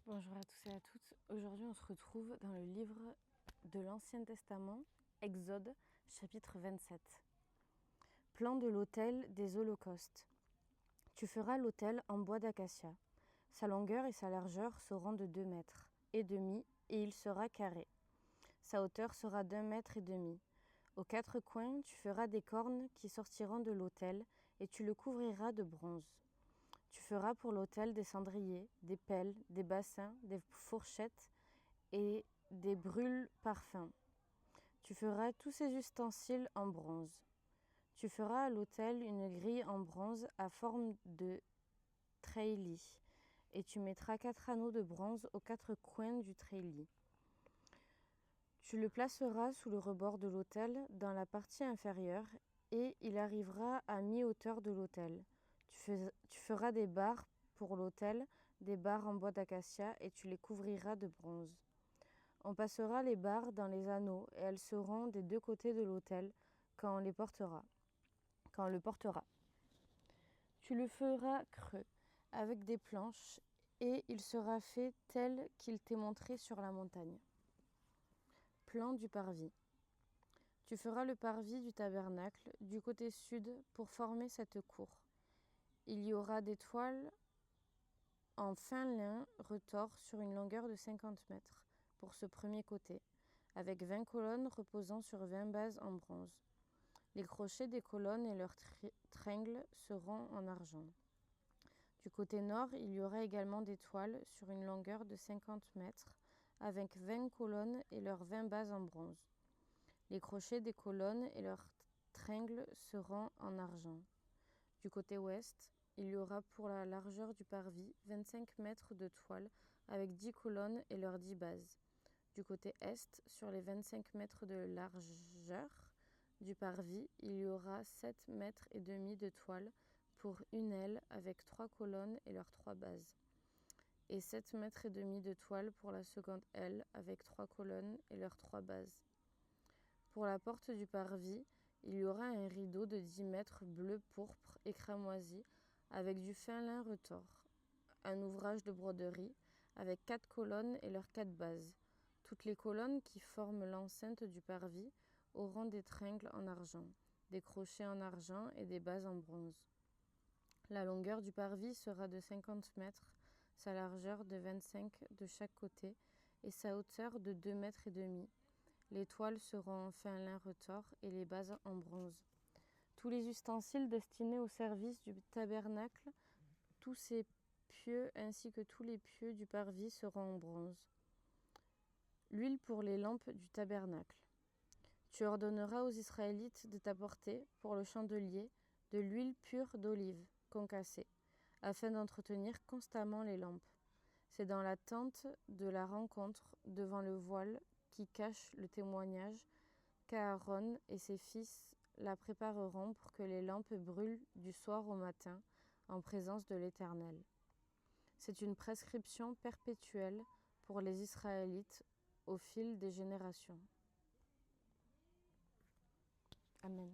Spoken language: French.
Bonjour à tous et à toutes. Aujourd'hui, on se retrouve dans le livre de l'Ancien Testament, Exode, chapitre 27. Plan de l'autel des holocaustes. Tu feras l'autel en bois d'acacia. Sa longueur et sa largeur seront de 2 mètres et demi et il sera carré. Sa hauteur sera d'1 mètre et demi. Aux 4 coins, tu feras des cornes qui sortiront de l'autel et tu le couvriras de bronze. Tu feras pour l'autel des cendriers, des pelles, des bassins, des fourchettes et des brûle-parfums. Tu feras tous ces ustensiles en bronze. Tu feras à l'autel une grille en bronze à forme de treillis, et tu mettras 4 anneaux de bronze aux 4 coins du treillis. Tu le placeras sous le rebord de l'autel, dans la partie inférieure, et il arrivera à mi-hauteur de l'autel. Tu feras des barres pour l'autel, des barres en bois d'acacia, et tu les couvriras de bronze. On passera les barres dans les anneaux, et elles seront des 2 côtés de l'autel quand on le portera. Tu le feras creux, avec des planches, et il sera fait tel qu'il t'est montré sur la montagne. Plan du parvis. Tu feras le parvis du tabernacle du côté sud pour former cette cour. Il y aura des toiles en fin lin retors sur une longueur de 50 mètres pour ce premier côté, avec 20 colonnes reposant sur 20 bases en bronze. Les crochets des colonnes et leurs tringles seront en argent. Du côté nord, il y aura également des toiles sur une longueur de 50 mètres, avec 20 colonnes et leurs 20 bases en bronze. Les crochets des colonnes et leurs tringles seront en argent. Du côté ouest, il y aura pour la largeur du parvis 25 mètres de toile avec 10 colonnes et leurs 10 bases. Du côté est, sur les 25 mètres de largeur du parvis, il y aura 7 mètres et demi de toile pour une aile avec 3 colonnes et leurs 3 bases. Et 7 mètres et demi de toile pour la seconde aile avec 3 colonnes et leurs 3 bases. Pour la porte du parvis, il y aura un rideau de 10 mètres bleu pourpre et cramoisi avec du fin lin retors, un ouvrage de broderie avec 4 colonnes et leurs 4 bases. Toutes les colonnes qui forment l'enceinte du parvis auront des tringles en argent, des crochets en argent et des bases en bronze. La longueur du parvis sera de 50 mètres, sa largeur de 25 de chaque côté et sa hauteur de 2 mètres et demi. Les toiles seront en fin lin retors et les bases en bronze. Tous les ustensiles destinés au service du tabernacle, tous ses pieux ainsi que tous les pieux du parvis seront en bronze. L'huile pour les lampes du tabernacle. Tu ordonneras aux Israélites de t'apporter, pour le chandelier, de l'huile pure d'olive, concassée, afin d'entretenir constamment les lampes. C'est dans la tente de la rencontre, devant le voile qui cache le témoignage, qu'Aaron et ses fils la prépareront pour que les lampes brûlent du soir au matin, en présence de l'Éternel. C'est une prescription perpétuelle pour les Israélites au fil des générations. Amen.